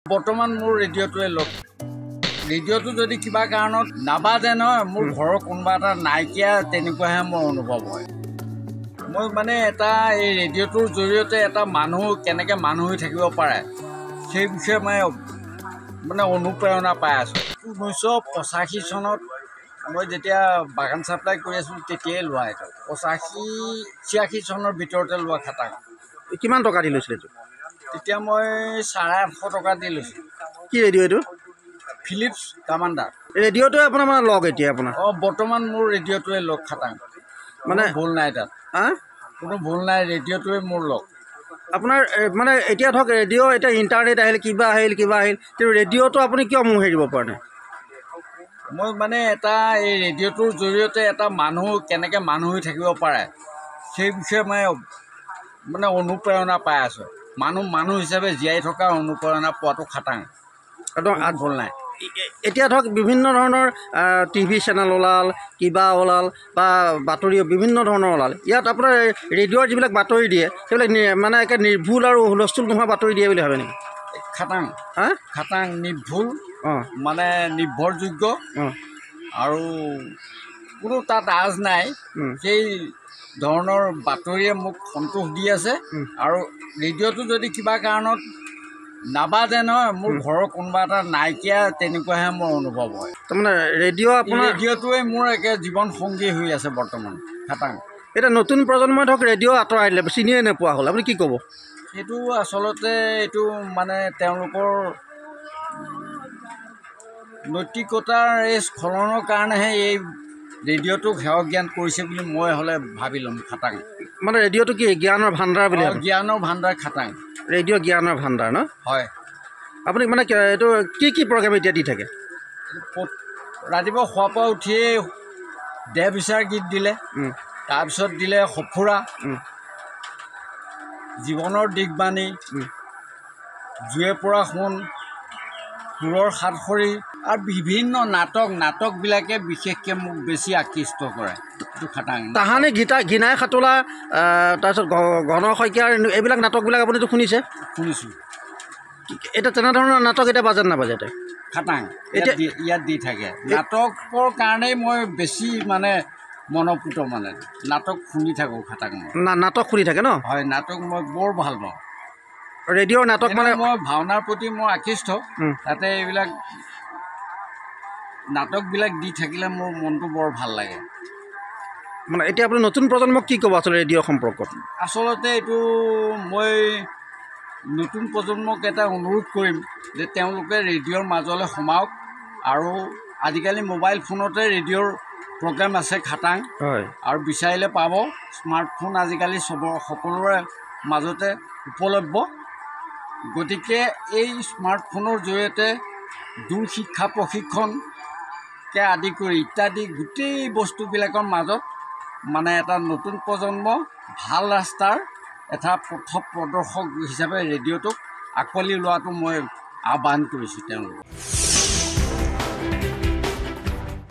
বৰ্তমান মোৰ ৰেডিঅ'টোৱে লগ ৰেডিঅ'টো যদি কিবা কাৰণত নাবাজে নহয় মোৰ ঘৰৰ কোনোবা এটা নাইকিয়া তেনেকুৱাহে মোৰ অনুভৱ হয়। মই মানে এটা এই ৰেডিঅ'টোৰ জৰিয়তে এটা মানুহ কেনেকৈ মানুহ হৈ থাকিব পাৰে সেই বিষয়ে মানে অনুপ্ৰেৰণা পাই আছোঁ। 1985 চনত মই যেতিয়া বাগান ছাপ্লাই কৰি আছিলোঁ তেতিয়াই লোৱা এইটো 85-86 চনৰ ভিতৰতে লোৱা খাটাং। কিমান টকা দি লৈছিলে এইটো? তেতিয়া মই 850 টকা দি লৈছোঁ। কি ৰেডিঅ' এইটো? Philips commander. ৰেডিঅ'টোৱে আপোনাৰ মানে লগ এতিয়া আপোনাৰ? বৰ্তমান মোৰ ৰেডিঅ'টোৱে লগ খাটাং। মানে ভুল নাই তাত, কোনো ভুল নাই, ৰেডিঅ'টোৱে মোৰ লগ। আপোনাৰ মানে এতিয়া ধৰক ৰেডিঅ' এতিয়া ইণ্টাৰনেট আহিল কিবা আহিল কিন্তু ৰেডিঅ'টো আপুনি কিয় মোৰ হেৰিব পৰা নাই? মই মানে এটা এই ৰেডিঅ'টোৰ জৰিয়তে এটা মানুহ কেনেকৈ মানুহ হৈ থাকিব পাৰে সেই বিষয়ে মানে অনুপ্ৰেৰণা পাই আছোঁ। মানুহ হিচাপে জীয়াই থকা অনুপ্ৰেৰণা পোৱাটো খাটাং, একদম ভুল নাই। এতিয়া ধৰক বিভিন্ন ধৰণৰ টিভি চেনেল ওলাল, কিবা ওলাল বা বাতৰি বিভিন্ন ধৰণৰ ওলাল। ইয়াত আপোনাৰ ৰেডিঅ'ৰ যিবিলাক বাতৰি দিয়ে সেইবিলাক মানে একে নিৰ্ভুল আৰু হুলস্থুল নোহোৱা বাতৰি দিয়ে বুলি ভাবে নেকি? খাটাং খাটাং নিৰ্ভুল, মানে নিৰ্ভৰযোগ্য আৰু কোনো তাত আজ নাই, সেই ধৰণৰ বাতৰিয়ে মোক সন্তোষ দি আছে। আৰু ৰেডিঅ'টো যদি কিবা কাৰণত নাবাজে নহয় মোৰ ঘৰৰ কোনোবা এটা নাইকিয়া তেনেকুৱাহে মোৰ অনুভৱ হয়। তাৰমানে ৰেডিঅ'টোৱে মোৰ একে জীৱন সংগী হৈ আছে বৰ্তমান খাটাং। এতিয়া নতুন প্ৰজন্মই ধৰক ৰেডিঅ' আঁতৰাই দিলে, চিনিয়ে নোপোৱা হ'ল, আপুনি কি ক'ব? এইটো আচলতে এইটো মানে তেওঁলোকৰ নৈতিকতাৰ এই স্খলনৰ কাৰণেহে এই ৰেডিঅ'টোক সেৱা জ্ঞান কৰিছে বুলি মই হ'লে ভাবি ল'ম খাটাং। মানে ৰেডিঅ'টো কি জ্ঞানৰ ভাণ্ডাৰ বুলি? জ্ঞানৰ ভাণ্ডাৰ খাটাং। ৰেডিঅ' জ্ঞানৰ ভাণ্ডাৰ ন? হয়। আপুনি মানে এইটো কি প্ৰগ্ৰেম এতিয়া দি থাকে? ৰাতিপুৱা শোৱাৰ পৰা উঠিয়েই দেহ বিচাৰ গীত দিলে, তাৰপিছত দিলে সফুৰা, জীৱনৰ দিশবাণী, জুয়ে পৰা সোণ, সুৰৰ সাতসৰী আৰু বিভিন্ন নাটকবিলাকে বিশেষকৈ মোক বেছি আকৃষ্ট কৰে। এইটো খাটাং। তাহানি ঘিনাই সাঁতোলা, তাৰপিছত ঘন শইকীয়াৰ এইবিলাক নাটকবিলাক আপুনিতো শুনিছে? শুনিছোঁ। এতিয়া তেনেধৰণৰ নাটক এতিয়া বাজে নাবাজে? খাটাং ইয়াত দি থাকে। নাটকৰ কাৰণেই মই বেছি মানে মনপুত, মানে নাটক শুনি থাকোঁ খাটাং। নাটক শুনি থাকে ন? হয়, নাটক মই বৰ ভাল পাওঁ। ৰেডিঅ'ৰ নাটক মানে মই ভাওনাৰ প্ৰতি মই আকৃষ্ট, তাতে এইবিলাক নাটকবিলাক দি থাকিলে মোৰ মনটো বৰ ভাল লাগে। মানে এতিয়া আপুনি নতুন প্ৰজন্মক কি ক'ব আচলতে ৰেডিঅ' সম্পৰ্কত? আচলতে এইটো মই নতুন প্ৰজন্মক এটা অনুৰোধ কৰিম যে তেওঁলোকে ৰেডিঅ'ৰ মাজলৈ সোমাওক। আৰু আজিকালি মোবাইল ফোনতে ৰেডিঅ'ৰ প্ৰগ্ৰেম আছে খাটাং, আৰু বিচাৰিলে পাব। স্মাৰ্টফোন আজিকালি সকলোৰে মাজতে উপলব্ধ। গতিকে এই স্মাৰ্টফোনৰ জৰিয়তে দূৰ শিক্ষা প্ৰশিক্ষণকে আদি কৰি ইত্যাদি গোটেই বস্তুবিলাকৰ মাজত মানে এটা নতুন প্ৰজন্ম ভাল ৰাস্তাৰ এটা পথ প্ৰদৰ্শক হিচাপে ৰেডিঅ'টোক আঁকোৱালি লোৱাটো মই আহ্বান কৰিছোঁ তেওঁলোকক।